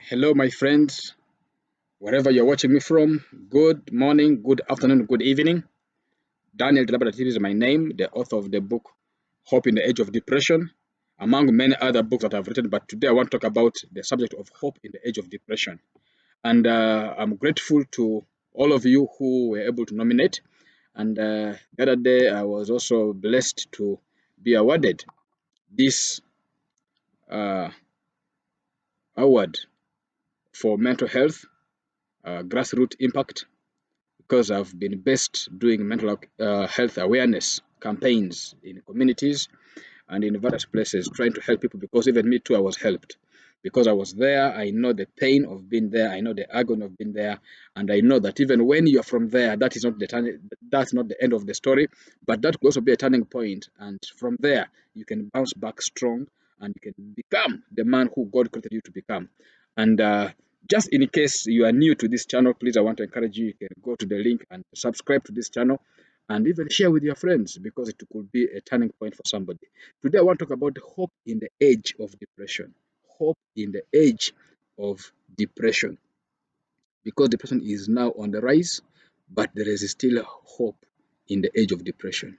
Hello, my friends, wherever you're watching me from. Good morning, good afternoon, good evening. Daniel Delabadatib is my name, the author of the book Hope in the Age of Depression, among many other books that I've written. But today I want to talk about the subject of hope in the age of depression. And I'm grateful to all of you who were able to nominate. And the other day I was also blessed to be awarded this uh, award for mental health, grassroots impact, because I've been best doing mental health awareness campaigns in communities and in various places, trying to help people. Because even me too, I was helped because I was there. I know the pain of being there. I know the agony of being there, and I know that even when you're from there, that is not that's not the end of the story, but that could also be a turning point. And from there, you can bounce back strong, and you can become the man who God created you to become. And just in case you are new to this channel, please, I want to encourage you. You can go to the link and subscribe to this channel and even share with your friends because it could be a turning point for somebody. Today, I want to talk about hope in the age of depression. Hope in the age of depression. Because depression is now on the rise, but there is still hope in the age of depression.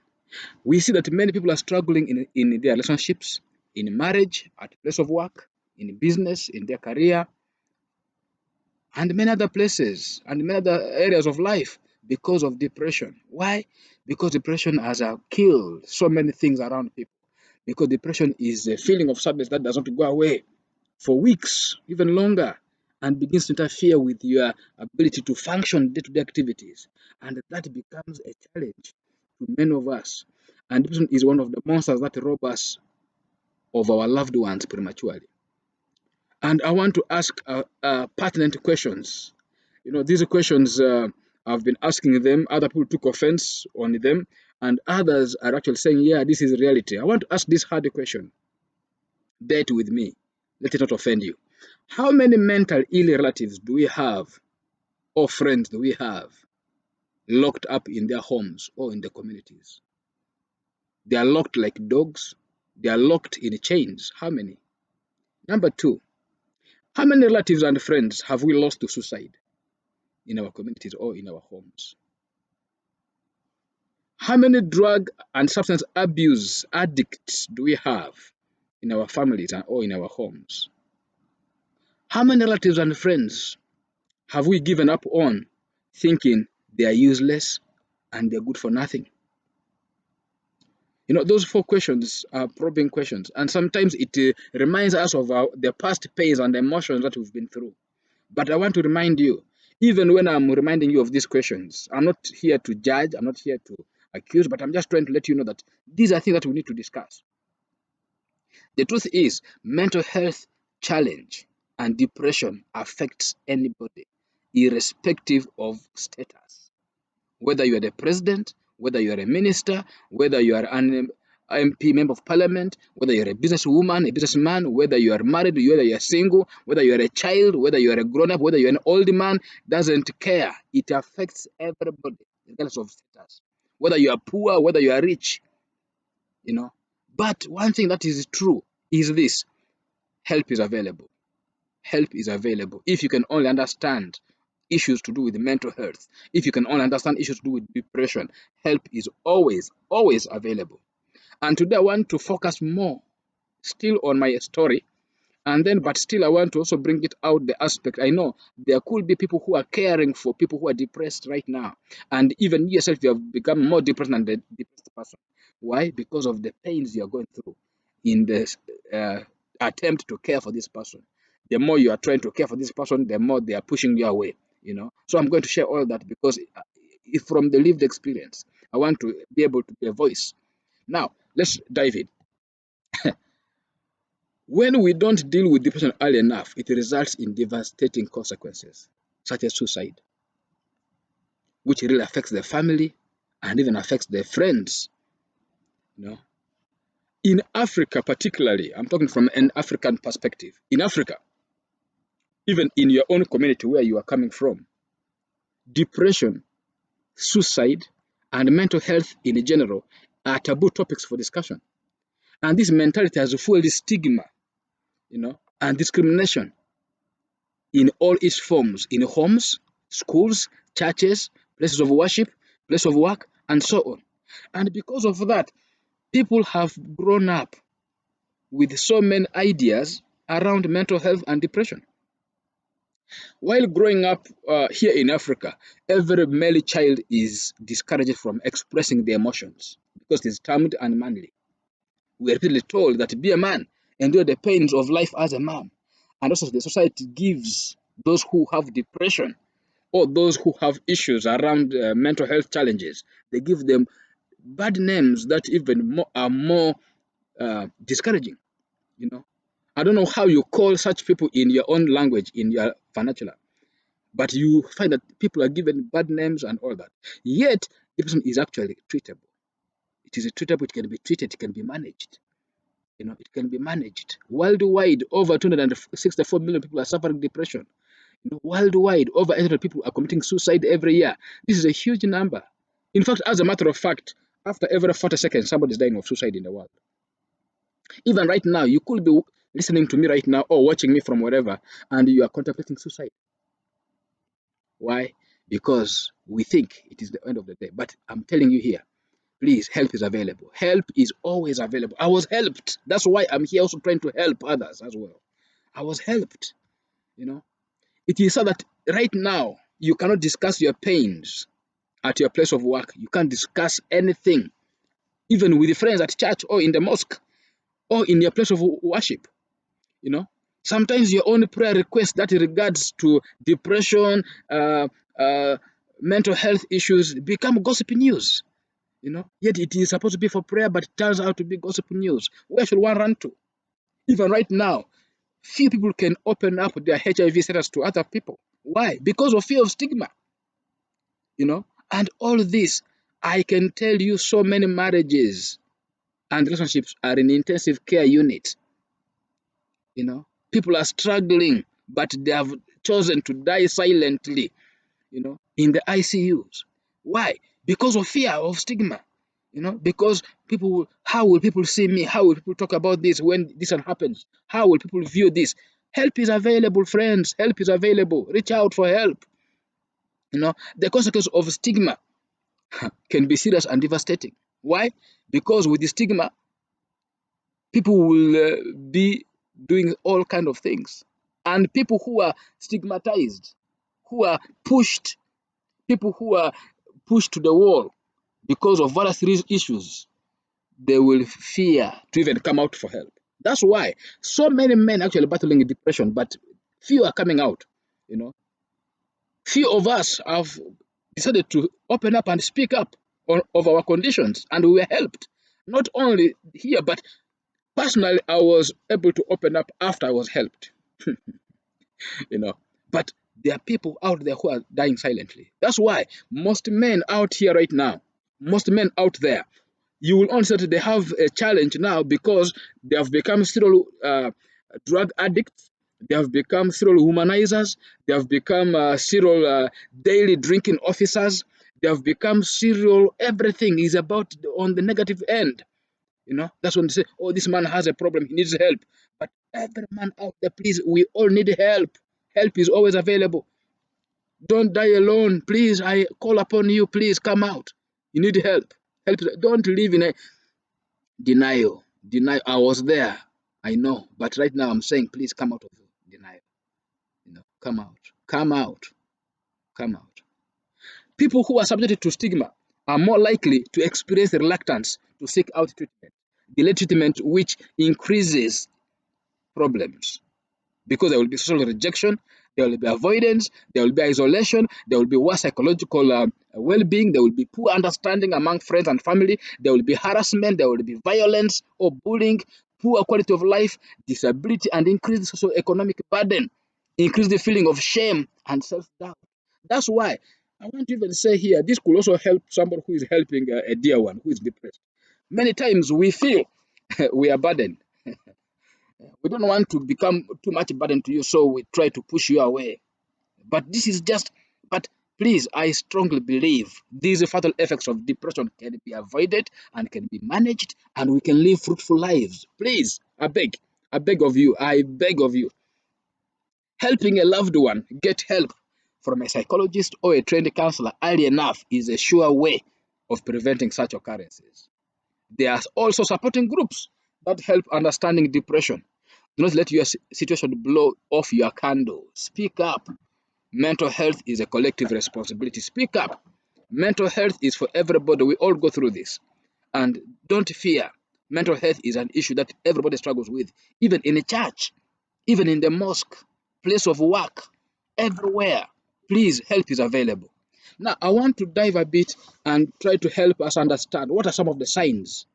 We see that many people are struggling in their relationships, in marriage, at place of work, in business, in their career, and many other places and many other areas of life because of depression. Why? Because depression has killed so many things around people. Because depression is a feeling of sadness that does not go away for weeks, even longer, and begins to interfere with your ability to function day-to-day activities. And that becomes a challenge to many of us. And depression is one of the monsters that rob us of our loved ones prematurely. And I want to ask pertinent questions. These questions I've been asking them. Other people took offense on them, and others are actually saying, "Yeah, this is reality." I want to ask this hard question. Bear it with me. Let it not offend you. How many mental ill relatives do we have, or friends do we have, locked up in their homes or in the communities? They are locked like dogs. They are locked in chains. How many? Number two, how many relatives and friends have we lost to suicide in our communities or in our homes? How many drug and substance abuse addicts do we have in our families or in our homes? How many relatives and friends have we given up on, thinking they are useless and they're good for nothing? Those four questions are probing questions, and sometimes it reminds us of the past pains and emotions that we've been through. But I want to remind you, even when I'm reminding you of these questions, I'm not here to judge, I'm not here to accuse, but I'm just trying to let you know that these are things that we need to discuss. The truth is, mental health challenge and depression affects anybody, irrespective of status. Whether you are the president, whether you are a minister, whether you are an MP, member of parliament, whether you're a businesswoman, a businessman, whether you are married, whether you are single, whether you are a child, whether you are a grown up, whether you're an old man, doesn't care. It affects everybody, regardless of status. Whether you are poor, whether you are rich, you know. But one thing that is true is this: help is available. Help is available if you can only understand issues to do with mental health. If you can only understand issues to do with depression, help is always, always available. And today I want to focus more still on my story, and then but still I want to also bring it out the aspect. I know there could be people who are caring for people who are depressed right now, and even yourself you have become more depressed than the depressed person. Why? Because of the pains you are going through in the uh, attempt to care for this person. The more you are trying to care for this person, the more they are pushing you away. So I'm going to share all that because if from the lived experience, I want to be able to be a voice. Now let's dive in. When we don't deal with depression early enough, it results in devastating consequences, such as suicide, which really affects the family and even affects the friends. You know, in Africa, particularly, I'm talking from an African perspective. In Africa, even in your own community where you are coming from, depression, suicide, and mental health in general are taboo topics for discussion. And this mentality has fueled stigma, and discrimination. in all its forms, in homes, schools, churches, places of worship, place of work, and so on. And because of that, people have grown up with so many ideas around mental health and depression. While growing up here in Africa, every male child is discouraged from expressing their emotions because it's termed unmanly. We are repeatedly told that be a man, endure the pains of life as a man. And also, the society gives those who have depression or those who have issues around mental health challenges, they give them bad names that even more, are more discouraging. You know, I don't know how you call such people in your own language, in your vernacular, but you find that people are given bad names and all that. Yet, the person is actually treatable. It is a treatable, it can be treated, it can be managed. It can be managed. Worldwide, over 264 million people are suffering depression. Worldwide, over 800 people are committing suicide every year. This is a huge number. In fact, as a matter of fact, after every 40 seconds, somebody is dying of suicide in the world. Even right now, you could be listening to me right now or watching me from wherever, and you are contemplating suicide. Why? Because we think it is the end of the day. But I'm telling you here, please, help is available. Help is always available. I was helped. That's why I'm here also trying to help others as well. I was helped. You know, it is so that right now you cannot discuss your pains at your place of work. You can't discuss anything, even with your friends at church or in the mosque or in your place of worship. You know, sometimes your own prayer request that regards to depression, uh, mental health issues become gossip news. Yet it is supposed to be for prayer, but it turns out to be gossip news. Where should one run to? Even right now, few people can open up their HIV status to other people. Why? Because of fear of stigma. And all this, I can tell you, so many marriages and relationships are in intensive care unit. People are struggling, but they have chosen to die silently, in the ICUs. Why? Because of fear of stigma. Because how will people see me? How will people talk about this when this happens? How will people view this? Help is available, friends. Help is available. Reach out for help. The consequence of stigma can be serious and devastating. Why? Because with the stigma, people will be doing all kind of things, and people who are stigmatized, who are pushed, people who are pushed to the wall because of various issues, they will fear to even come out for help. That's why so many men actually battling depression, but few are coming out. You know, few of us have decided to open up and speak up of our conditions, and we were helped. Not only here, but personally, I was able to open up after I was helped. you know. But there are people out there who are dying silently. That's why most men out here right now, most men out there, you will only say that they have a challenge now because they have become serial drug addicts. They have become serial humanizers. They have become serial daily drinking officers. They have become serial. Everything is about on the negative end. That's when they say, "Oh, this man has a problem. He needs help." But every man out there, please, we all need help. Help is always available. Don't die alone, please. I call upon you. Please come out. You need help. Help. Don't live in a denial. Denial. I was there. I know. But right now, I'm saying, please come out of denial. Come out. Come out. Come out. People who are subjected to stigma are more likely to experience reluctance to seek out treatment. Delayed treatment, which increases problems, because there will be social rejection, there will be avoidance, there will be isolation, there will be worse psychological well-being, there will be poor understanding among friends and family, there will be harassment, there will be violence or bullying, poor quality of life, disability, and increased socio-economic burden, increase the feeling of shame and self-doubt. That's why I want to even say here, this could also help somebody who is helping a dear one who is depressed. Many times we feel we are burdened. We don't want to become too much burden to you, so we try to push you away. But this is just, but please, I strongly believe these fatal effects of depression can be avoided and can be managed, and we can live fruitful lives. Please, I beg of you, I beg of you. Helping a loved one get help from a psychologist or a trained counselor early enough is a sure way of preventing such occurrences. There are also supporting groups that help understanding depression. Do not let your situation blow off your candle. Speak up. Mental health is a collective responsibility. Speak up. Mental health is for everybody. We all go through this. And don't fear. Mental health is an issue that everybody struggles with, even in a church, even in the mosque, place of work, everywhere. Please, help is available. Now, I want to dive a bit and try to help us understand what are some of the signs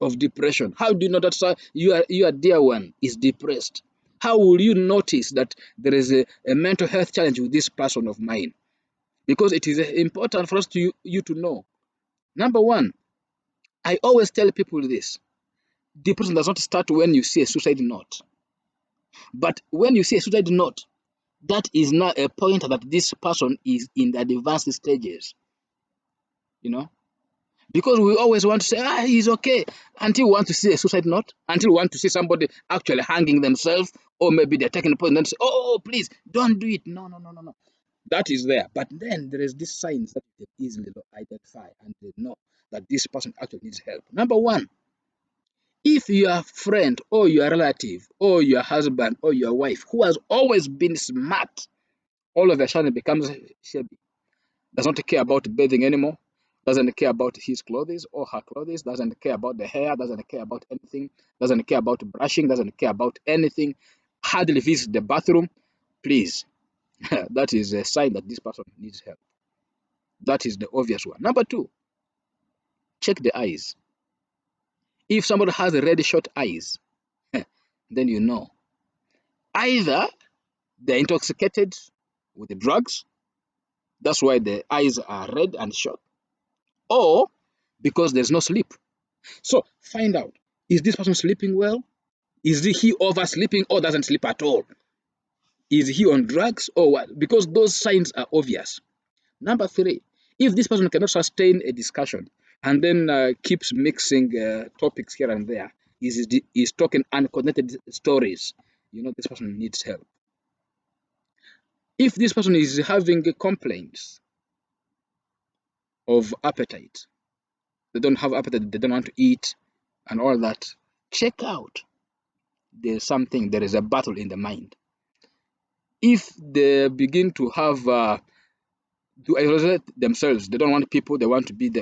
of depression. How do you know that your dear one is depressed? How will you notice that there is a mental health challenge with this person of mine? Because it is important for us to you to know. Number one, I always tell people this: depression does not start when you see a suicide note, but when you see a suicide note, that is now a point that this person is in the advanced stages. You know, because we always want to say, he's okay, until we want to see a suicide note, until we want to see somebody actually hanging themselves, or maybe they're taking a point and then say, oh, please don't do it. No, no, no, no, no. That is there. But then there is these signs that they easily identify and they know that this person actually needs help. Number one, if your friend or your relative or your husband or your wife who has always been smart all of a sudden becomes shabby, does not care about bathing anymore, doesn't care about his clothes or her clothes, doesn't care about the hair, doesn't care about anything, doesn't care about brushing, doesn't care about anything, hardly visits the bathroom, please, that is a sign that this person needs help. That is the obvious one. Number two, check the eyes. If somebody has red short eyes, then you know either they're intoxicated with the drugs, that's why the eyes are red and short, or because there's no sleep. So find out, is this person sleeping well? Is he oversleeping or doesn't sleep at all? Is he on drugs or what? Because those signs are obvious. Number three, if this person cannot sustain a discussion and then keeps mixing topics here and there, is talking uncoordinated stories, you know this person needs help. If this person is having complaints of appetite, they don't have appetite, they don't want to eat, and all that, check out. There's something, there is a battle in the mind. If they begin to have to isolate themselves, they don't want people, they want to be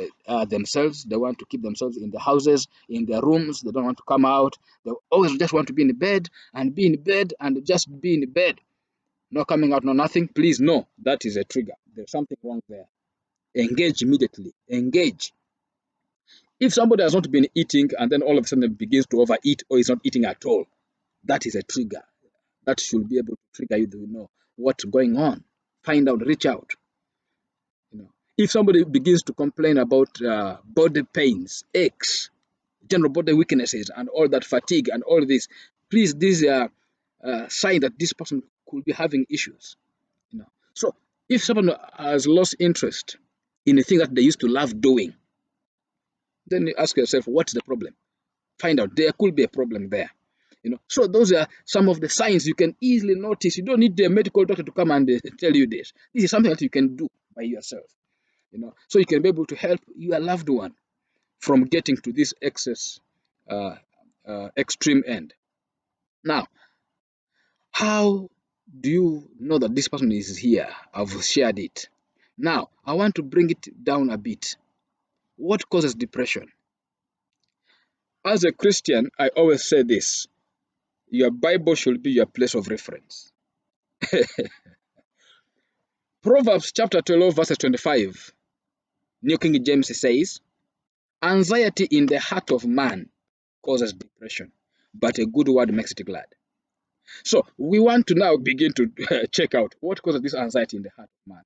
themselves, they want to keep themselves in the houses, in their rooms, they don't want to come out, they always just want to be in bed and be in bed and just be in bed, no coming out, no nothing. Please, no, that is a trigger. There's something wrong there. Engage immediately. Engage. If somebody has not been eating and then all of a sudden begins to overeat or is not eating at all, that is a trigger. That should be able to trigger you to know what's going on. Find out, reach out. You know, if somebody begins to complain about body pains, aches, general body weaknesses, and all that fatigue and all this, please, these are sign that this person could be having issues. You know, so if someone has lost interest in a thing that they used to love doing, then you ask yourself, what's the problem? Find out. There could be a problem there. You know, so those are some of the signs you can easily notice. You don't need a medical doctor to come and tell you this. This is something that you can do by yourself. You know, so you can be able to help your loved one from getting to this excess extreme end. Now, how do you know that this person is here? I've shared it. Now, I want to bring it down a bit. What causes depression? As a Christian, I always say this: your Bible should be your place of reference. Proverbs chapter 12, verse 25, New King James says, anxiety in the heart of man causes depression, but a good word makes it glad. So we want to now begin to check out what causes this anxiety in the heart of man.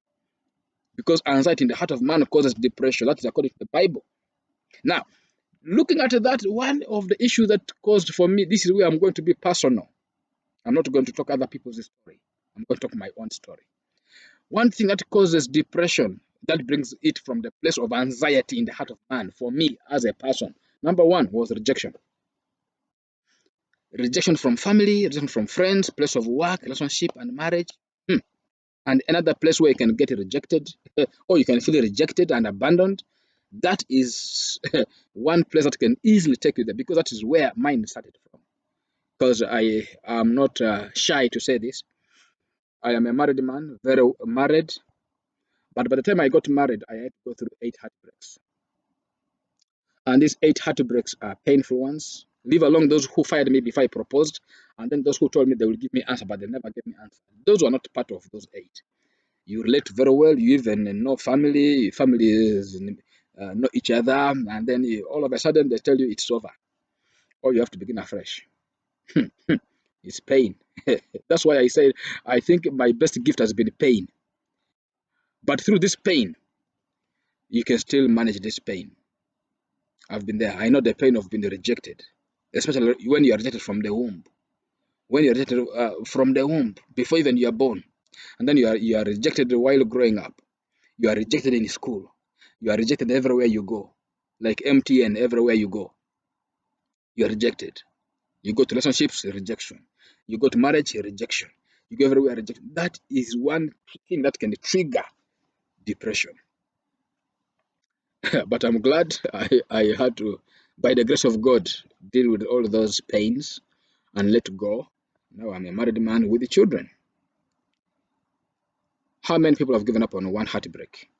Because anxiety in the heart of man causes depression. That is according to the Bible. Now, looking at that, one of the issues that caused for me, this is where I'm going to be personal. I'm not going to talk other people's story. I'm going to talk my own story. One thing that causes depression, that brings it from the place of anxiety in the heart of man, for me as a person, number one was rejection. rejection from family, rejection from friends, place of work, relationship, and marriage. Hmm. And another place where you can get rejected, or you can feel rejected and abandoned. That is one place that can easily take you there, because that is where mine started from. Because I am not shy to say this. I am a married man, very married, but by the time I got married, I had to go through 8 heartbreaks. And these 8 heartbreaks are painful ones. Leave alone those who fired me before I proposed, and then those who told me they will give me answer, but they never gave me answer. Those were not part of those 8. You relate very well. You even know family. Families know each other, and then all of a sudden they tell you it's over, or you have to begin afresh. It's pain. That's why I say I think my best gift has been pain. But through this pain, you can still manage this pain. I've been there. I know the pain of being rejected, especially when you are rejected from the womb. When you're rejected from the womb, before even you are born, and then you are rejected while growing up. You are rejected in school. You are rejected everywhere you go, like MTN. Everywhere you go, you are rejected. You go to relationships, rejection. You go to marriage, rejection. You go everywhere, rejection. That is one thing that can trigger depression. But I'm glad I had to, by the grace of God, deal with all those pains and let go. Now I'm a married man with children. How many people have given up on one heartbreak?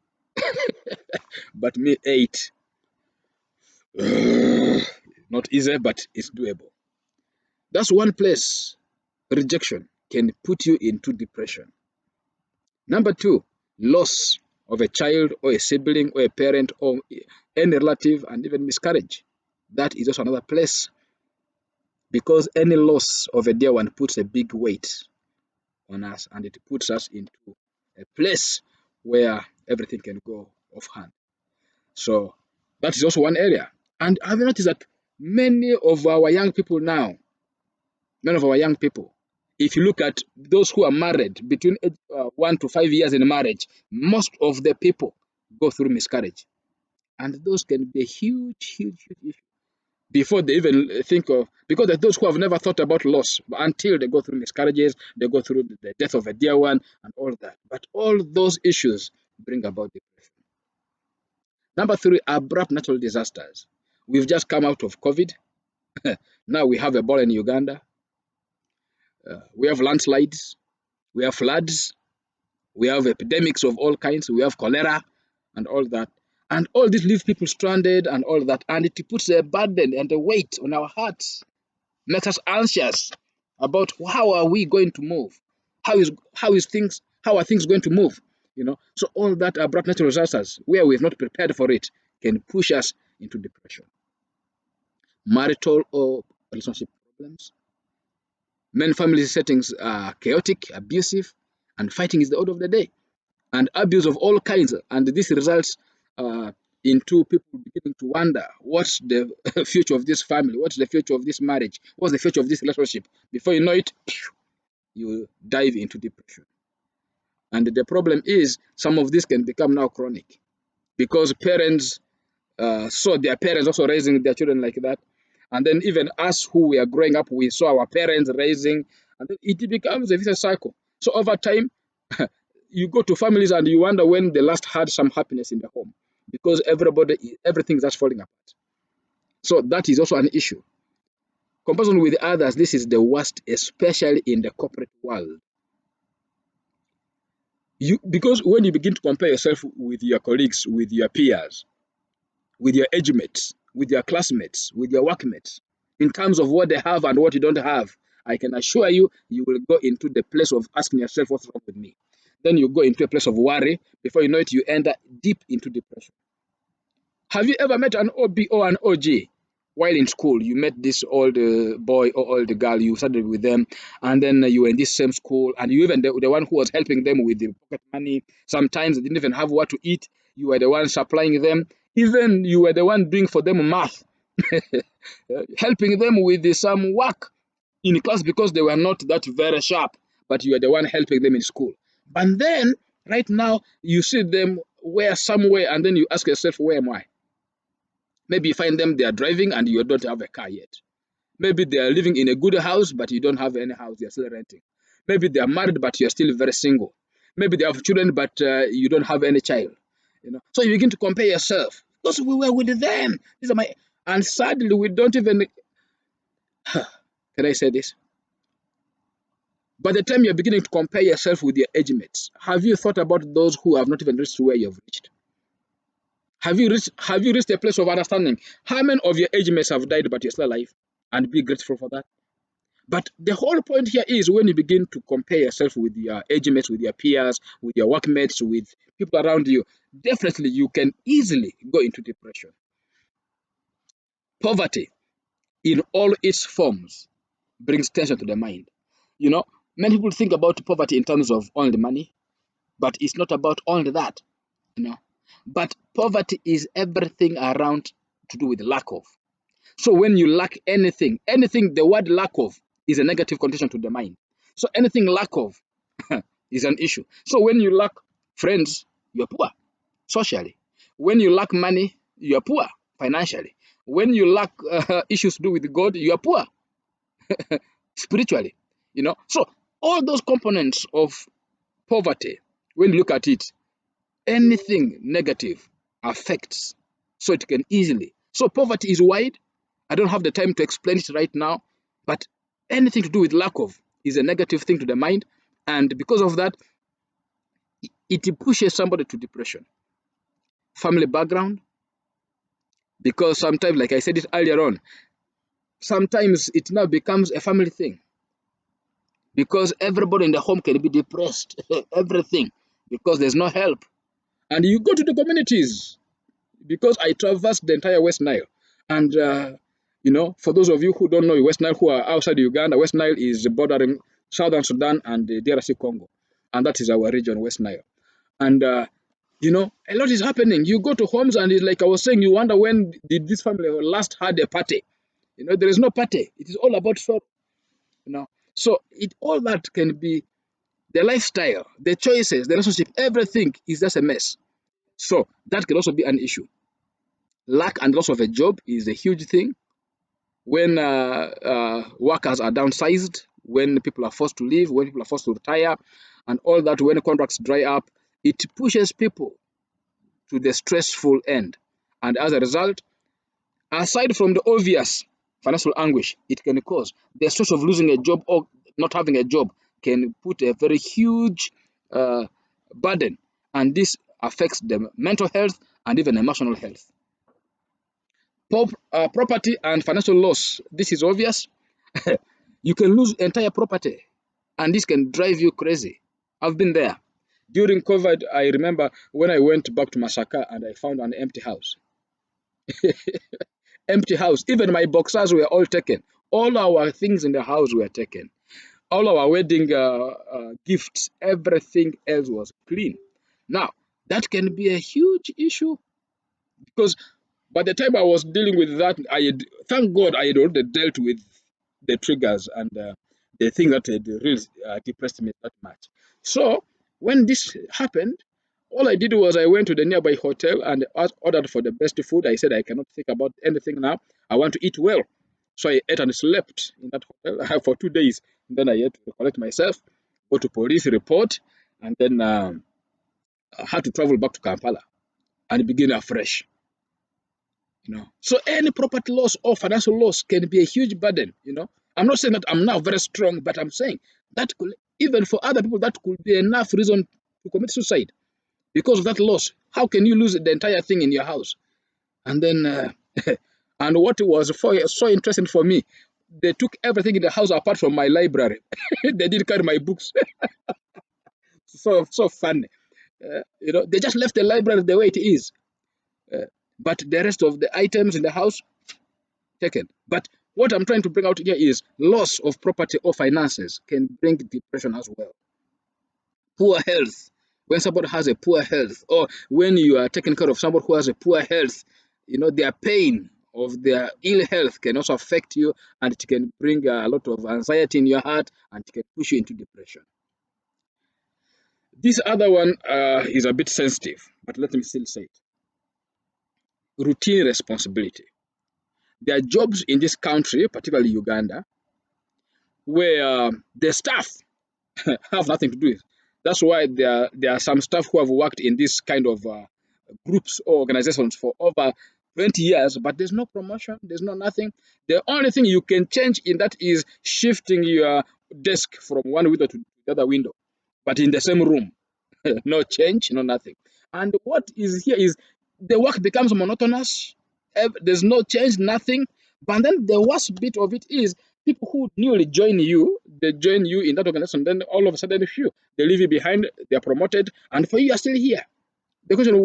But me, 8. Not easy, but it's doable. That's one place rejection can put you into depression. Number 2, loss of a child or a sibling or a parent or any relative, and even miscarriage. That is also another place, because any loss of a dear one puts a big weight on us, and it puts us into a place where everything can go off hand. So that is also one area. And I've noticed that many of our young people now, many of our young people, if you look at those who are married between 1 to 5 years in marriage, most of the people go through miscarriage. And those can be a huge, huge, huge issue before they even think of, because there are those who have never thought about loss, but until they go through miscarriages, they go through the death of a dear one and all that. But all those issues bring about depression. Number 3, abrupt natural disasters. We've just come out of COVID. Now we have Ebola in Uganda. We have landslides. We have floods. We have epidemics of all kinds. We have cholera and all that. And all this leaves people stranded and all that. And it puts a burden and a weight on our hearts, makes us anxious about how are we going to move? How are things going to move? So all that abrupt natural disasters where we have not prepared for it can push us into depression. Marital or relationship problems. Many family settings are chaotic, abusive, and fighting is the order of the day. And abuse of all kinds. And this results uh, into people beginning to wonder, what's the future of this family? What's the future of this marriage? What's the future of this relationship? Before you know it, you dive into depression. And the problem is, some of this can become now chronic, because parents saw their parents also raising their children like that. And then even us who were growing up, we saw our parents raising, and then it becomes a vicious cycle. So over time, you go to families and you wonder when they last had some happiness in the home, because everything is just falling apart. So that is also an issue. Comparison with others, this is the worst, especially in the corporate world. Because when you begin to compare yourself with your colleagues, with your peers, with your age mates, with your classmates, with your workmates, in terms of what they have and what you don't have, I can assure you, you will go into the place of asking yourself, what's wrong with me? Then you go into a place of worry. Before you know it, you enter deep into depression. Have you ever met an OB or an OG while in school? You met this old boy or old girl, you studied with them, and then you were in this same school, and you even the one who was helping them with the pocket money. Sometimes they didn't even have what to eat. You were the one supplying them. Even you were the one doing for them math, helping them with some work in class because they were not that very sharp, but you are the one helping them in school. But then, right now, you see them where somewhere, and then you ask yourself, where am I? Maybe you find them, they are driving and you don't have a car yet. Maybe they are living in a good house, but you don't have any house, you're still renting. Maybe they are married, but you're still very single. Maybe they have children, but you don't have any child. So you begin to compare yourself because we were with them. These are my, and sadly, we don't even. Can I say this? By the time you're beginning to compare yourself with your age mates, have you thought about those who have not even reached where you've reached? Have you reached a place of understanding? How many of your age mates have died but you're still alive? And be grateful for that. But the whole point here is when you begin to compare yourself with your age mates, with your peers, with your workmates, with people around you, definitely you can easily go into depression. Poverty in all its forms brings tension to the mind. You know, many people think about poverty in terms of only money, but it's not about only that, you know. But poverty is everything around to do with lack of. So when you lack anything, the word lack of is a negative connotation to the mind. So anything lack of is an issue. So when you lack friends, you're poor socially. When you lack money, you're poor financially. When you lack issues to do with God, you're poor spiritually. So all those components of poverty, when you look at it, anything negative affects. So it can easily. So poverty is wide. I don't have the time to explain it right now, but anything to do with lack of is a negative thing to the mind. And because of that, it pushes somebody to depression. Family background, because sometimes, like I said it earlier on, sometimes it now becomes a family thing because everybody in the home can be depressed, everything, because there's no help. And you go to the communities, because I traversed the entire West Nile. And, for those of you who don't know West Nile, who are outside Uganda, West Nile is bordering Southern Sudan and the DRC Congo. And that is our region, West Nile. And, a lot is happening. You go to homes and it's like I was saying, you wonder when did this family last had a party. There is no party. It is all about sorrow. You know. So all that can be the lifestyle, the choices, the relationship, everything is just a mess. So that can also be an issue. Lack and loss of a job is a huge thing. When workers are downsized, when people are forced to leave, when people are forced to retire, and all that, when contracts dry up, it pushes people to the stressful end. And as a result, aside from the obvious financial anguish it can cause, the stress of losing a job or not having a job can put a very huge uh, burden, and this affects the mental health and even emotional health. Property and financial loss. This is obvious. You can lose entire property, and this can drive you crazy. I've been there. During COVID, I remember when I went back to Masaka and I found an empty house. Empty house. Even my boxers were all taken. All our things in the house were taken. All our wedding gifts, everything else was clean. Now, that can be a huge issue because by the time I was dealing with that, thank God I had already dealt with the triggers and the thing that had really depressed me that much. So when this happened, all I did was I went to the nearby hotel and ordered for the best food. I said I cannot think about anything now. I want to eat well. So I ate and slept in that hotel for 2 days. And then I had to collect myself, go to police report, and then I had to travel back to Kampala and begin afresh. So any property loss or financial loss can be a huge burden. I'm not saying that I'm now very strong, but I'm saying that could, even for other people, that could be enough reason to commit suicide because of that loss. How can you lose the entire thing in your house? And then and what was so interesting for me, they took everything in the house apart from my library. They didn't carry my books. So funny. They just left the library the way it is, uh, but the rest of the items in the house taken. But what I'm trying to bring out here is loss of property or finances can bring depression as well. Poor health. When somebody has a poor health, or when you are taking care of somebody who has a poor health, their pain of their ill health can also affect you, and it can bring a lot of anxiety in your heart, and it can push you into depression. This other one is a bit sensitive, but let me still say it. Routine responsibility. There are jobs in this country, particularly Uganda, where the staff have nothing to do with it. That's why there are some staff who have worked in this kind of groups or organizations for over 20 years, but there's no promotion, there's no nothing. The only thing you can change in that is shifting your desk from one window to the other window, but in the same room. No change, no nothing. And what is here is the work becomes monotonous. There's no change, nothing. But then the worst bit of it is people who newly join you, they join you in that organization, then all of a sudden, phew, they leave you behind, they're promoted, and for you, you're still here. The question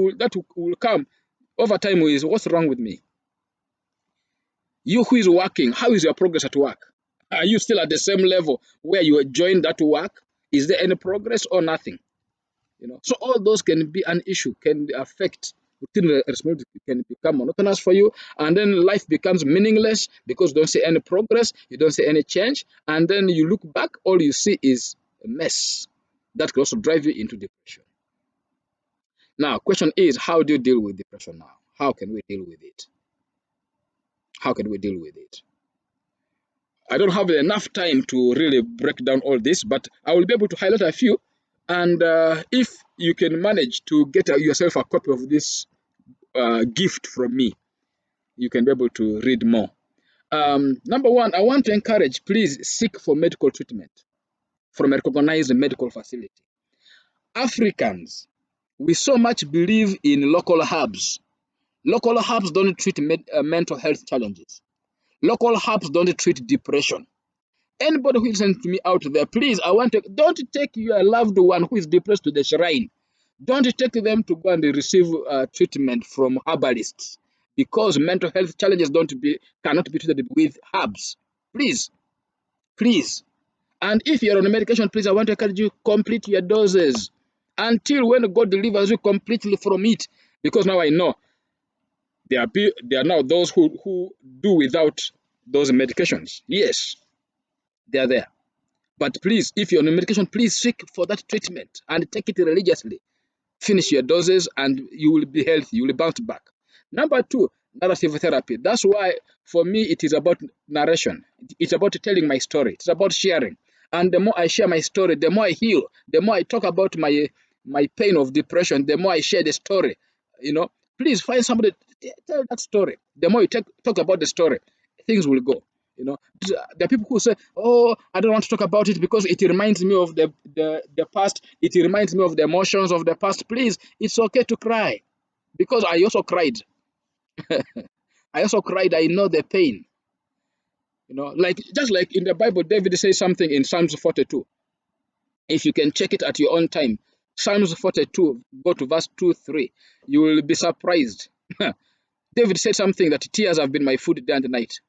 will come over time is, what's wrong with me? You who is working, how is your progress at work? Are you still at the same level where you joined that work? Is there any progress or nothing? So all those can be an issue, can affect routine responsibility, can become monotonous for you, and then life becomes meaningless because you don't see any progress, you don't see any change, and then you look back, all you see is a mess that can also drive you into depression. Now, question is, how do you deal with depression now? How can we deal with it? How can we deal with it? I don't have enough time to really break down all this, but I will be able to highlight a few. And if you can manage to get yourself a copy of this gift from me, you can be able to read more. Number one, I want to encourage, please seek for medical treatment from a recognized medical facility. Africans, we so much believe in local herbs. Local herbs don't treat mental health challenges. Local herbs don't treat depression. Anybody who listens to me out there, please, don't take your loved one who is depressed to the shrine. Don't take them to go and receive treatment from herbalists, because mental health challenges cannot be treated with herbs. Please, please. And if you're on a medication, please, I want to encourage you, complete your doses until when God delivers you completely from it. Because now I know there are now those who do without those medications. Yes, they are there. But please, if you're on a medication, please seek for that treatment and take it religiously. Finish your doses and you will be healthy. You will bounce back. Number two, narrative therapy. That's why for me it is about narration. It's about telling my story. It's about sharing. And the more I share my story, the more I heal. The more I talk about my pain of depression, the more I share the story. Please find somebody to tell that story. The more you talk about the story, things will go. There are people who say, "Oh, I don't want to talk about it because it reminds me of the past. It reminds me of the emotions of the past." Please, it's okay to cry, because I also cried. I also cried. I know the pain. Like just like in the Bible, David says something in Psalms 42. If you can check it at your own time, Psalms 42, go to verse 2, 3. You will be surprised. David said something that tears have been my food day and night.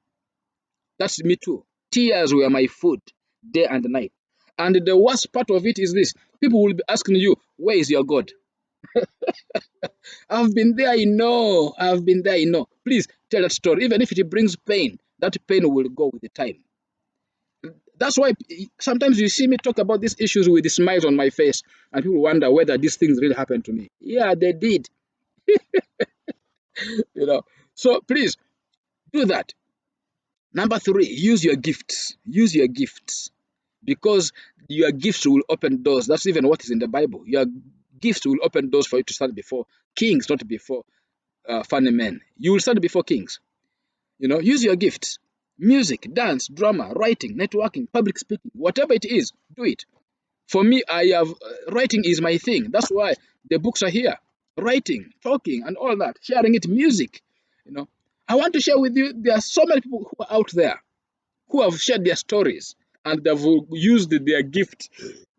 That's me too. Tears were my food day and night. And the worst part of it is this: people will be asking you, where is your God? I've been there, I know. I've been there, I know. Please tell that story. Even if it brings pain, that pain will go with the time. That's why sometimes you see me talk about these issues with the smiles on my face, and people wonder whether these things really happened to me. Yeah, they did. you know. So please do that. Number three, use your gifts. Use your gifts. Because your gifts will open doors. That's even what is in the Bible. Your gifts will open doors for you to stand before kings, not before funny men. You will stand before kings. Use your gifts. Music, dance, drama, writing, networking, public speaking, whatever it is, do it. For me, I have writing is my thing. That's why the books are here. Writing, talking, and all that. Sharing it, music. I want to share with you. There are so many people who are out there who have shared their stories, and they've used their gift,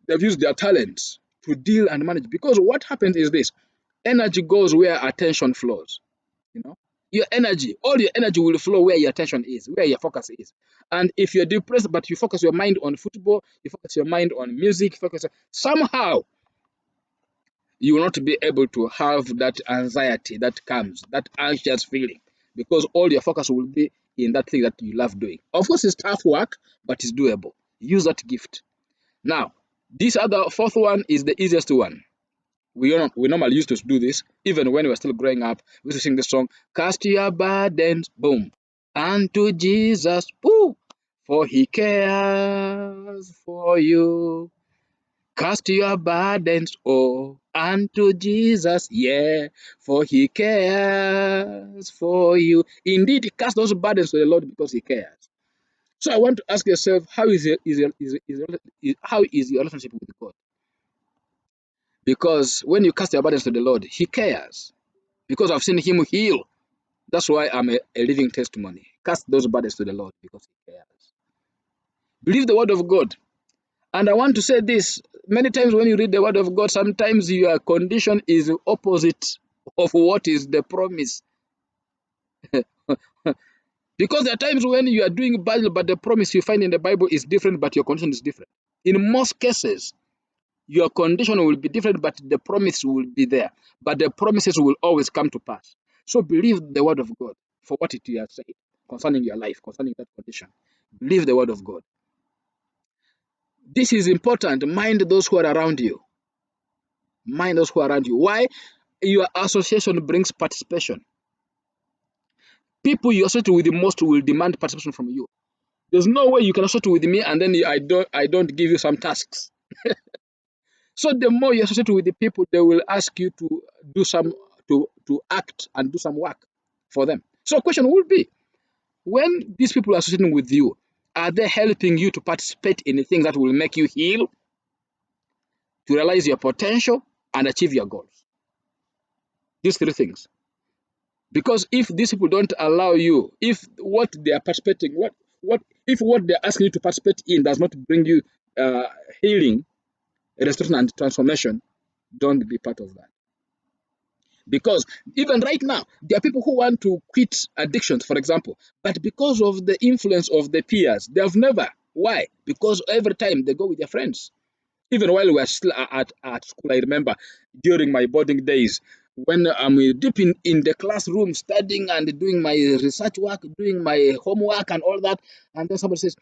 they've used their talents to deal and manage. Because what happens is this: energy goes where attention flows. You know, all your energy will flow where your attention is, where your focus is. And if you're depressed, but you focus your mind on football, you focus your mind on music, somehow you will not be able to have that anxiety that comes, that anxious feeling, because all your focus will be in that thing that you love doing. Of course, it's tough work, but it's doable. Use that gift. Now, this other fourth one is the easiest one. We normally used to do this, even when we were still growing up. We used to sing this song, "Cast your burdens," boom. unto Jesus, ooh, for he cares for you. Cast your burdens all unto Jesus, yeah, for he cares for you. Indeed, cast those burdens to the Lord because he cares. So I want to ask yourself, how is your relationship with God? Because when you cast your burdens to the Lord, he cares. Because I've seen him heal. That's why I'm a living testimony. Cast those burdens to the Lord because he cares. Believe the word of God. And I want to say this, many times when you read the word of God, sometimes your condition is opposite of what is the promise. Because there are times when you are doing Bible, but the promise you find in the Bible is different, but your condition is different. In most cases, your condition will be different, but the promise will be there. But the promises will always come to pass. So believe the word of God for what it has said concerning your life, concerning that condition. Believe the word of God. This is important. Mind those who are around you. Mind those who are around you. Why? Your association brings participation. People you associate with the most will demand participation from you. There's no way you can associate with me and then I don't give you some tasks. So the more you associate with the people, they will ask you to do some to act and do some work for them. So question will be, when these people are associating with you, are they helping you to participate in the things that will make you heal, to realize your potential and achieve your goals? These three things. Because if these people don't allow you, if what they are participating, what they're asking you to participate in does not bring you uh, healing, restoration, and transformation, don't be part of that. Because even right now, there are people who want to quit addictions, for example, but because of the influence of the peers, they have never. Why? Because every time they go with their friends. Even while we were still at school, I remember during my boarding days, when I'm deep in the classroom studying and doing my research work, doing my homework and all that, and then somebody says,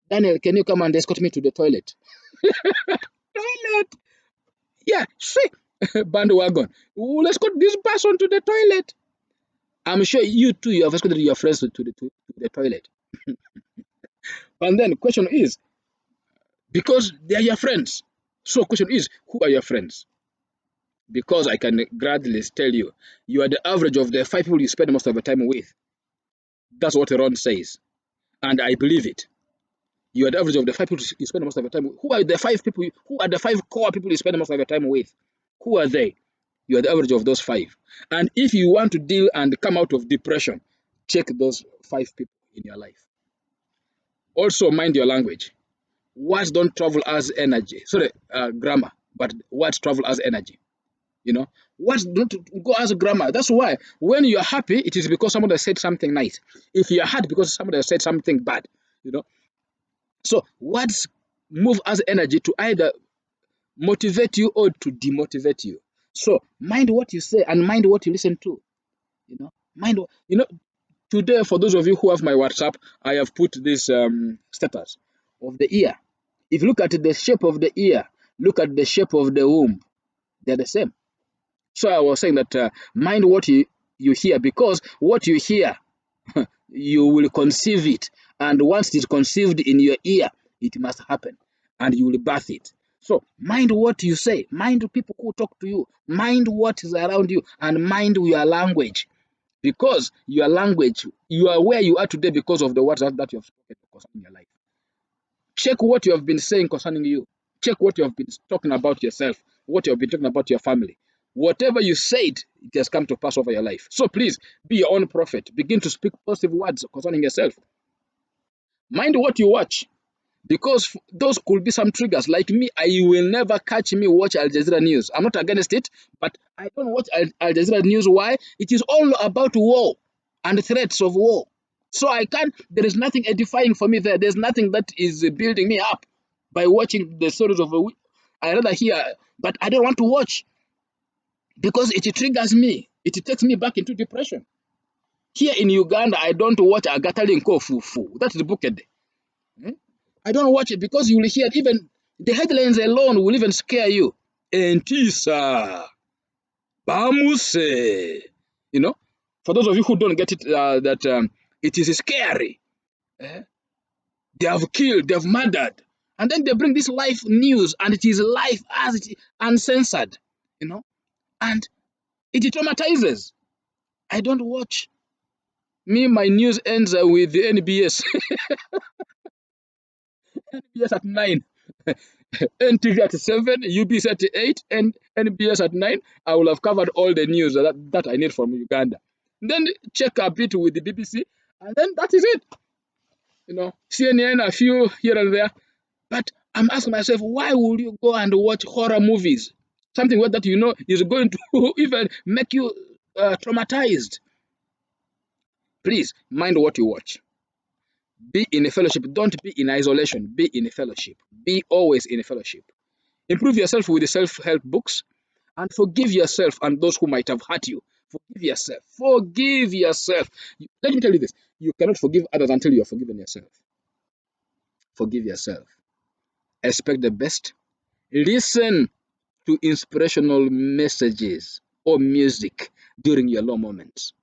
Daniel, can you come and escort me to the toilet? Toilet? Yeah, see, bandwagon. We'll escort this person to the toilet. I'm sure you too, you have escorted your friends to the toilet. And then the question is, because they are your friends. So question is, who are your friends? Because I can gladly tell you, you are the average of the 5 people you spend most of the time with. That's what Ron says. And I believe it. You are the average of the 5 people you spend most of the time with. Who are the 5 core people you spend most of the time with? Who are they? You are the average of those 5. And if you want to deal and come out of depression, check those 5 people in your life. Also, mind your language. Words don't travel as energy. Sorry, grammar, but words travel as energy. You know, words don't go as grammar. That's why when you're happy, it is because somebody said something nice. If you're hurt, because somebody said something bad. You know, so words move as energy to either motivate you or to demotivate you. So mind what you say and mind what you listen to. Mind. Today, for those of you who have my WhatsApp, I have put this status of the ear. If you look at the shape of the ear, look at the shape of the womb, they're the same. So I was saying that mind what you hear, because what you hear, you will conceive it. And once it is conceived in your ear, it must happen and you will birth it. So mind what you say, mind people who talk to you, mind what is around you, and mind your language. Because your language, you are where you are today because of the words that you have spoken concerning your life. Check what you have been saying concerning you. Check what you have been talking about yourself, what you have been talking about your family. Whatever you said, it has come to pass over your life. So please be your own prophet. Begin to speak positive words concerning yourself. Mind what you watch, because those could be some triggers. Like me, I will never catch me watch Al Jazeera news. I'm not against it, but I don't watch Al Jazeera news. Why? It is all about war and threats of war. So I can't. There is nothing edifying for me there. There's nothing that is building me up by watching the stories of a. I rather hear, but I don't want to watch because it triggers me. It takes me back into depression. Here in Uganda, I don't watch Agatha Linko Fufu. That's the book. I don't watch it because you will hear even the headlines alone will even scare you. Entisa, Bamuse. You know, for those of you who don't get it, that It is scary. Eh? They have killed, they have murdered. And then they bring this live news, and it is live as it uncensored, you know, and it traumatizes. I don't watch. Me, my news ends with the NBS. NBS at 9, NTV at 7, UBC at 8, and NBS at 9. I will have covered all the news that I need from Uganda. Then check a bit with the BBC, and then that is it. CNN, a few here and there. But I'm asking myself, why would you go and watch horror movies? Something that is going to even make you traumatized. Please mind what you watch. Be in a fellowship. Don't be in isolation. Be in a fellowship. Be always in a fellowship. Improve yourself with the self-help books and forgive yourself and those who might have hurt you. Forgive yourself. Forgive yourself. Let me tell you this. You cannot forgive others until you have forgiven yourself. Forgive yourself. Expect the best. Listen to inspirational messages or music during your low moments.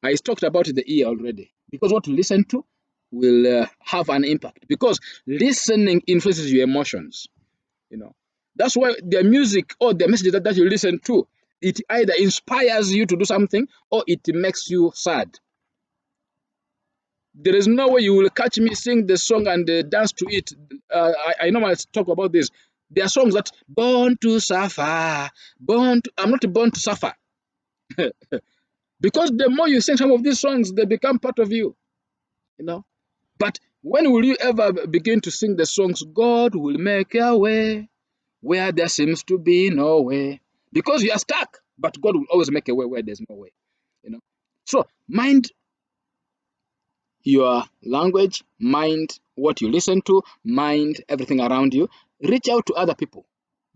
I talked about the ear already, because what you listen to will have an impact, because listening influences your emotions. That's why the music or the message that you listen to, it either inspires you to do something or it makes you sad. There is no way you will catch me sing the song and dance to it. I normally talk about this. There are songs that born to suffer, I'm not born to suffer. Because the more you sing some of these songs, they become part of you. you know. But when will you ever begin to sing the songs, God will make a way where there seems to be no way? Because you are stuck, but God will always make a way where there's no way. You know. So mind your language, mind what you listen to, mind everything around you. Reach out to other people.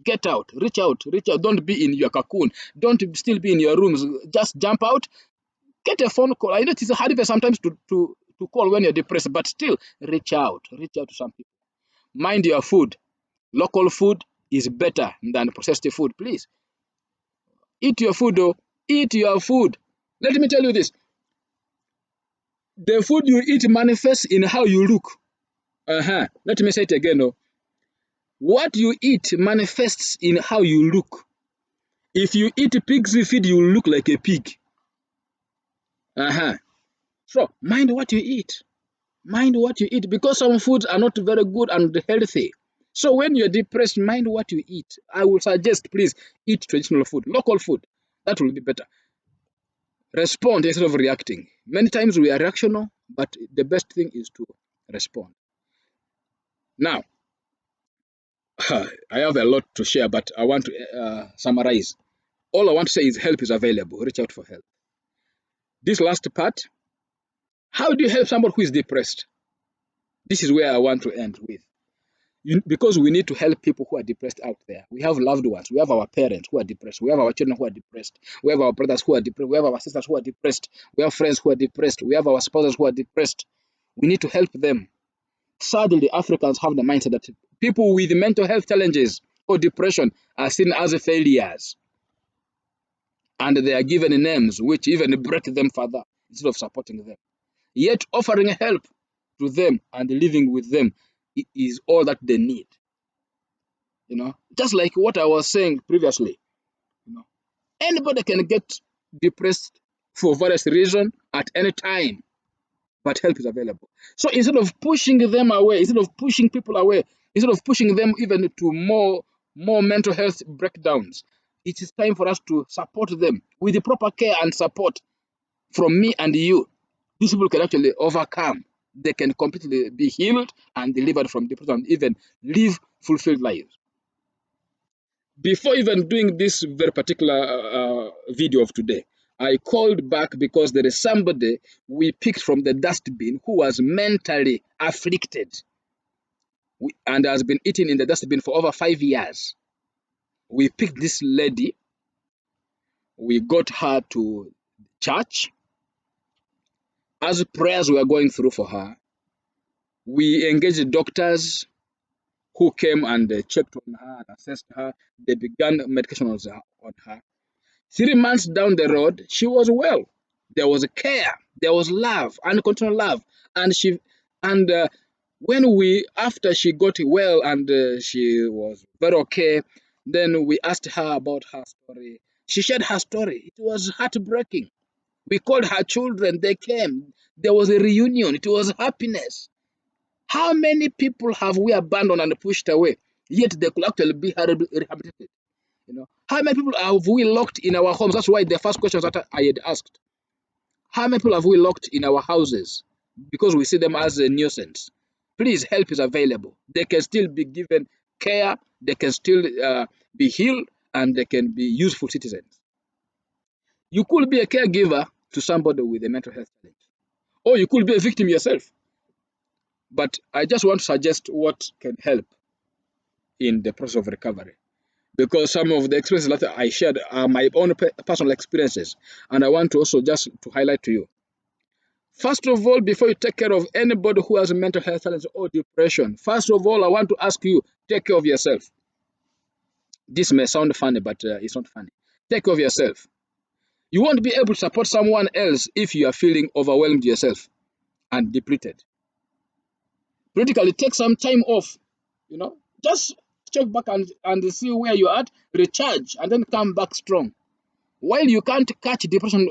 Get out, reach out, reach out. Don't be in your cocoon. Don't still be in your rooms. Just jump out. Get a phone call. I know it's hard sometimes to call when you're depressed, but still reach out. Reach out to some people. Mind your food. Local food is better than processed food. Please eat your food, though. Eat your food. Let me tell you this: the food you eat manifests in how you look. Let me say it again, though. What you eat manifests in how you look. If you eat pig's feed, you will look like a pig. So mind what you eat. Mind what you eat, because some foods are not very good and healthy. So when you're depressed, mind what you eat. I will suggest, please eat traditional food, local food. That will be better. Respond instead of reacting. Many times we are reactional, but the best thing is to respond. Now, I have a lot to share, but I want to summarize. All I want to say is help is available. Reach out for help. This last part, how do you help someone who is depressed? This is where I want to end with. Because we need to help people who are depressed out there. We have loved ones. We have our parents who are depressed. We have our children who are depressed. We have our brothers who are depressed. We have our sisters who are depressed. We have friends who are depressed. We have our spouses who are depressed. We need to help them. Sadly, Africans have the mindset that people with mental health challenges or depression are seen as failures. And they are given names which even break them further instead of supporting them. Yet offering help to them and living with them is all that they need. Just like what I was saying previously, anybody can get depressed for various reasons at any time, but help is available. So instead of pushing them away, instead of pushing people away, instead of pushing them even to more mental health breakdowns, it is time for us to support them with the proper care and support from me and you. These people can actually overcome. They can completely be healed and delivered from depression and even live fulfilled lives. Before even doing this very particular video of today, I called back because there is somebody we picked from the dustbin who was mentally afflicted and has been eating in the dustbin for over 5 years. We picked this lady, we got her to church. As prayers were going through for her, we engaged doctors who came and checked on her and assessed her. They began medication on her. 3 months down the road, she was well. There was care. There was love, unconditional love. And and when we, after she got well and she was very okay, then we asked her about her story. She shared her story. It was heartbreaking. We called her children. They came. There was a reunion. It was happiness. How many people have we abandoned and pushed away? Yet they could actually be rehabilitated. How many people have we locked in our homes? That's why the first question that I had asked. How many people have we locked in our houses because we see them as a nuisance? Please, help is available. They can still be given care. They can still be healed, and they can be useful citizens. You could be a caregiver to somebody with a mental health challenge, or you could be a victim yourself. But I just want to suggest what can help in the process of recovery, because some of the experiences that I shared are my own personal experiences, and I want to also just to highlight to you. First of all, before you take care of anybody who has a mental health challenge or depression, first of all, I want to ask you, take care of yourself. This may sound funny, but it's not funny. Take care of yourself. You won't be able to support someone else if you are feeling overwhelmed yourself and depleted. Critically, take some time off. Just check back and see where you're at, recharge, and then come back strong. While you can't catch depression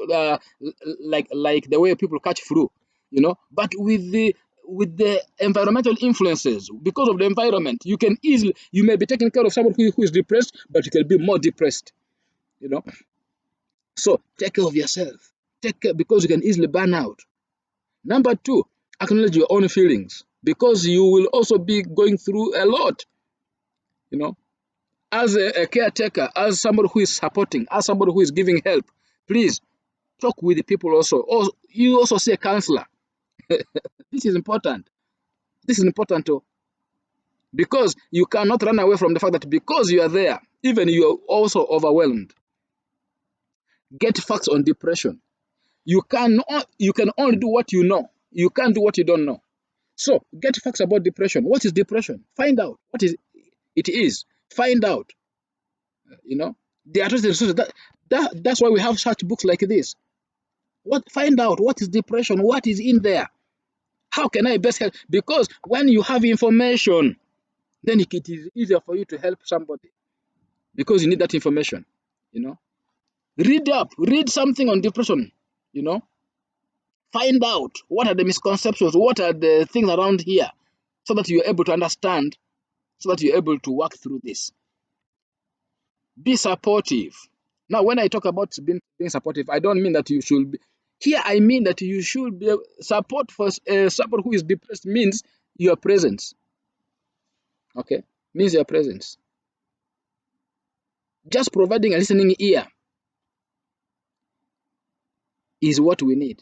like the way people catch flu, but with the environmental influences, because of the environment, you may be taking care of someone who is depressed, but you can be more depressed. You know, so take care of yourself. Take care, because you can easily burn out. Number two, acknowledge your own feelings, because you will also be going through a lot. You know, as a caretaker, as somebody who is supporting, as somebody who is giving help, please talk with the people also. Or you also see a counselor. This is important. This is important too, because you cannot run away from the fact that because you are there, even you are also overwhelmed. Get facts on depression. You can only do what you know. You can't do what you don't know. So get facts about depression. What is depression? Find out what it is. Find out. You know, the resources that's why we have such books like this. Find out what is depression, what is in there. How can I best help? Because when you have information, then it is easier for you to help somebody, because you need that information. You know, read something on depression. You know, find out what are the misconceptions, what are the things around here, so that you're able to understand, so that you're able to work through this. Be supportive. Now, when I talk about being supportive, I don't mean that you should be. Here, I mean that you should be support for someone who is depressed means your presence. Okay, means your presence. Just providing a listening ear is what we need.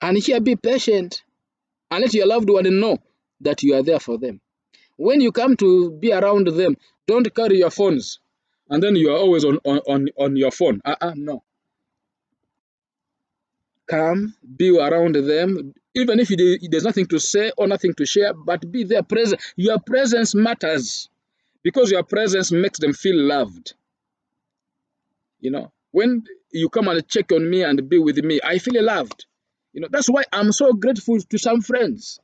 And here, be patient and let your loved one know that you are there for them. When you come to be around them, don't carry your phones and then you are always on your phone. No. Come, be around them, even if there's nothing to say or nothing to share, but be there present. Your presence matters, because your presence makes them feel loved. When you come and check on me and be with me, I feel loved. That's why I'm so grateful to some friends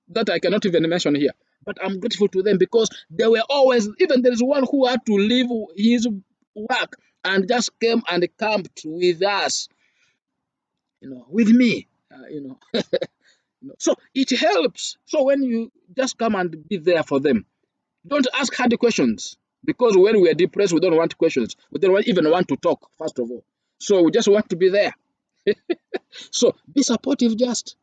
that I cannot even mention here. But I'm grateful to them because they were always, even there is one who had to leave his work and just came and camped with us, with me. So it helps. So when you just come and be there for them, don't ask hard questions, because when we are depressed, we don't want questions. We don't even want to talk, first of all. So we just want to be there. So be supportive just.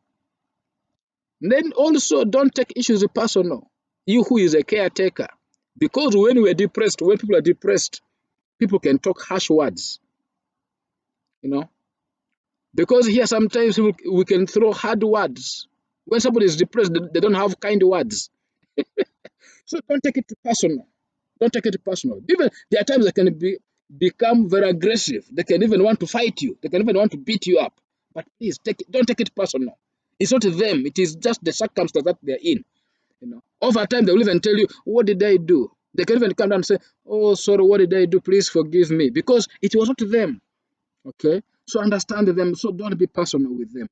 Then also don't take issues personal. You who is a caretaker, because when we are depressed, when people are depressed, people can talk harsh words, you know. Because here sometimes we can throw hard words. When somebody is depressed, they don't have kind words. So don't take it personal. Don't take it personal. Even there are times they can become very aggressive. They can even want to fight you. They can even want to beat you up. But please don't take it personal. It's not them. It is just the circumstance that they're in. Over time they will even tell you, "What did I do?" They can even come down and say, "Oh, sorry, what did I do? Please forgive me," because it was not them. Okay. So understand them. So don't be personal with them.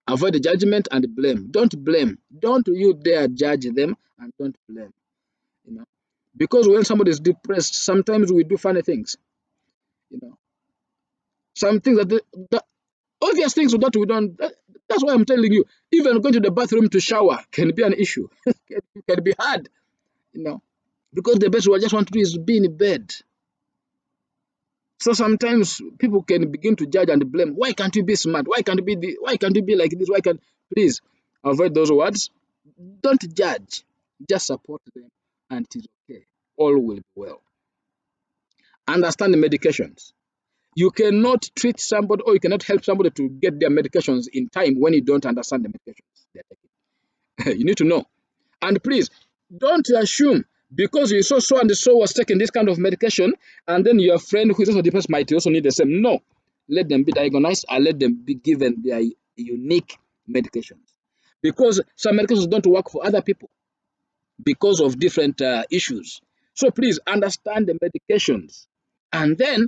Avoid the judgment and blame. Don't blame. Don't you dare judge them and don't blame. You know, because when somebody is depressed, sometimes we do funny things. You know, some things that obvious things that we don't. That's why I'm telling you. Even going to the bathroom to shower can be an issue. Can be hard. You know, because the best we just want to do is be in bed. So sometimes people can begin to judge and blame. Why can't you be smart? Why can't you be like this? Why can't please avoid those words? Don't judge. Just support them and it is okay. All will be well. Understand the medications. You cannot treat somebody or you cannot help somebody to get their medications in time when you don't understand the medications they're taking. You need to know. And please, don't assume because you saw so and so was taking this kind of medication, and then your friend who is also depressed might also need the same. No, let them be diagnosed and let them be given their unique medications. Because some medications don't work for other people because of different issues. So please understand the medications and then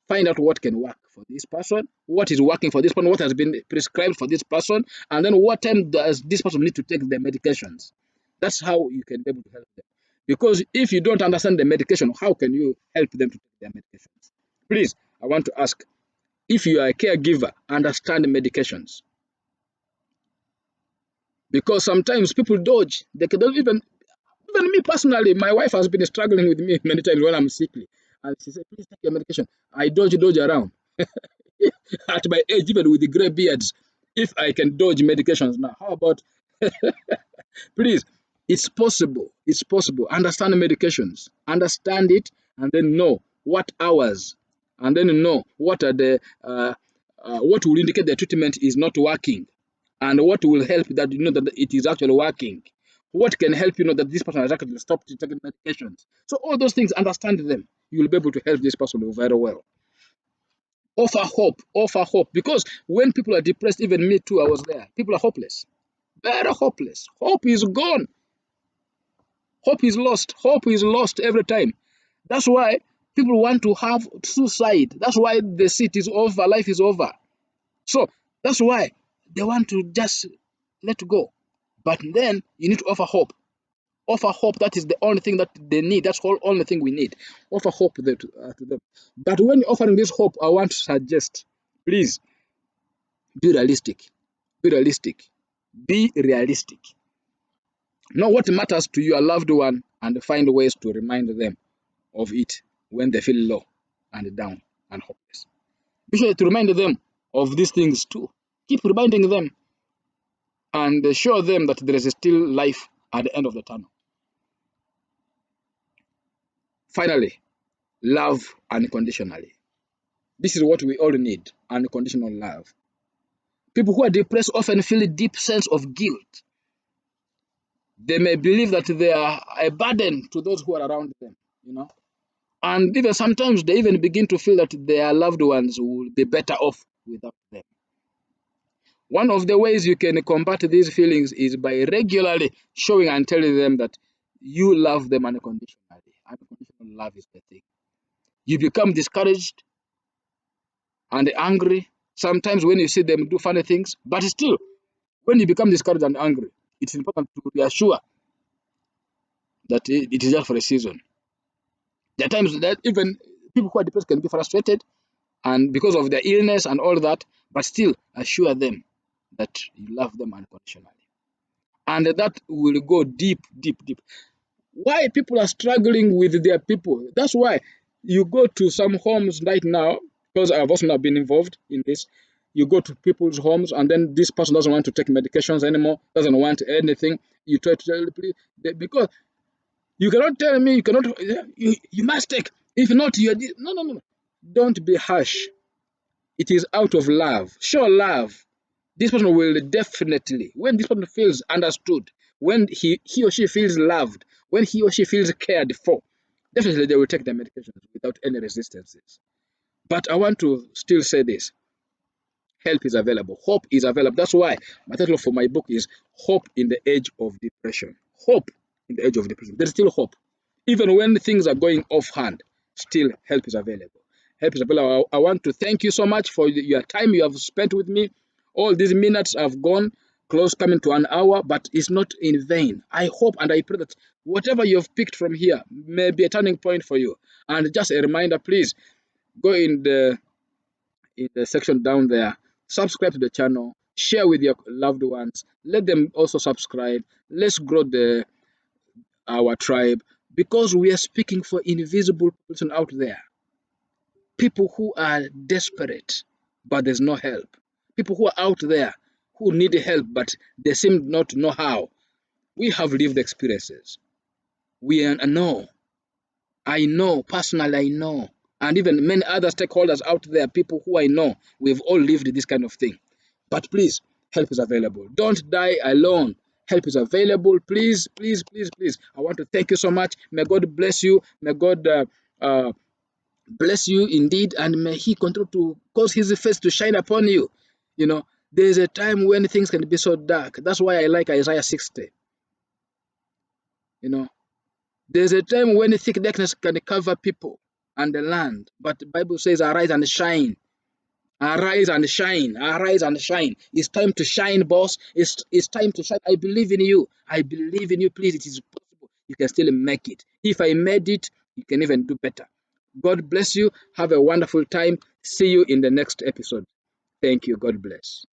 find out what can work for this person, what is working for this person, what has been prescribed for this person, and then what time does this person need to take the medications. That's how you can be able to help them. Because if you don't understand the medication, how can you help them to take their medications? Please, I want to ask, if you are a caregiver, understand the medications. Because sometimes people dodge. They don't even me personally, my wife has been struggling with me many times when I'm sickly. And she said, please take your medication. I dodge around. At my age, even with the gray beards, if I can dodge medications now, how about please? It's possible. It's possible. Understand the medications. Understand it, and then know what hours, and then know what are the what will indicate the treatment is not working, and what will help that you know that it is actually working. What can help you know that this person has actually stopped taking medications. So all those things, understand them. You will be able to help this person very well. Offer hope, because when people are depressed, even me too, I was there. People are hopeless, very hopeless. Hope is gone. Hope is lost. Hope is lost every time. That's why people want to have suicide. That's why the seat is over, life is over. So that's why they want to just let go. But then you need to offer hope. Offer hope. That is the only thing that they need. That's the only thing we need. Offer hope to them. But when you're offering this hope, I want to suggest, please be realistic. Be realistic. Be realistic. Know what matters to your loved one and find ways to remind them of it when they feel low and down and hopeless. Be sure to remind them of these things too. Keep reminding them and show them that there is still life at the end of the tunnel. Finally, love unconditionally. This is what we all need, unconditional love. People who are depressed often feel a deep sense of guilt. They may believe that they are a burden to those who are around them, you know. And even sometimes they even begin to feel that their loved ones will be better off without them. One of the ways you can combat these feelings is by regularly showing and telling them that you love them unconditionally. Unconditional love is the thing. You become discouraged and angry sometimes when you see them do funny things, but still, when you become discouraged and angry, it's important to reassure that it is just for a season. There are times that even people who are depressed can be frustrated and because of their illness and all that, but still assure them that you love them unconditionally. And that will go deep, deep, deep. Why people are struggling with their people? That's why you go to some homes right now, because I've also not been involved in this. You go to people's homes, and then this person doesn't want to take medications anymore, doesn't want anything. You try to tell because you cannot tell me you cannot. You must take. If not, you're no. Don't be harsh. It is out of love. Show love. This person will definitely, when this person feels understood, when he or she feels loved, when he or she feels cared for, definitely they will take their medications without any resistances. But I want to still say this: help is available, hope is available. That's why my title for my book is Hope in the Age of Depression. Hope in the age of depression. There's still hope. Even when things are going off hand, still help is available. Help is available. I want to thank you so much for your time you have spent with me. All these minutes have gone close coming to an hour, but it's not in vain. I hope and I pray that whatever you have picked from here may be a turning point for you. And just a reminder, please go in the section down there, subscribe to the channel, share with your loved ones, let them also subscribe. Let's grow the our tribe because we are speaking for invisible person out there, people who are desperate but there's no help, people who are out there who need help but they seem not to know how. We have lived experiences. We know, I know personally, I know, and even many other stakeholders out there, people who I know, we've all lived this kind of thing. But please, help is available. Don't die alone. Help is available. Please, please, please, please. I want to thank you so much. May God bless you. May God bless you indeed, and may He continue to cause His face to shine upon you. You know, there's a time when things can be so dark. That's why I like Isaiah 60. You know, there's a time when thick darkness can cover people and the land, but the Bible says, "Arise and shine." Arise and shine. Arise and shine. It's time to shine, boss. It's time to shine. I believe in you. I believe in you. Please, it is possible. You can still make it. If I made it, you can even do better. God bless you. Have a wonderful time. See you in the next episode. Thank you. God bless.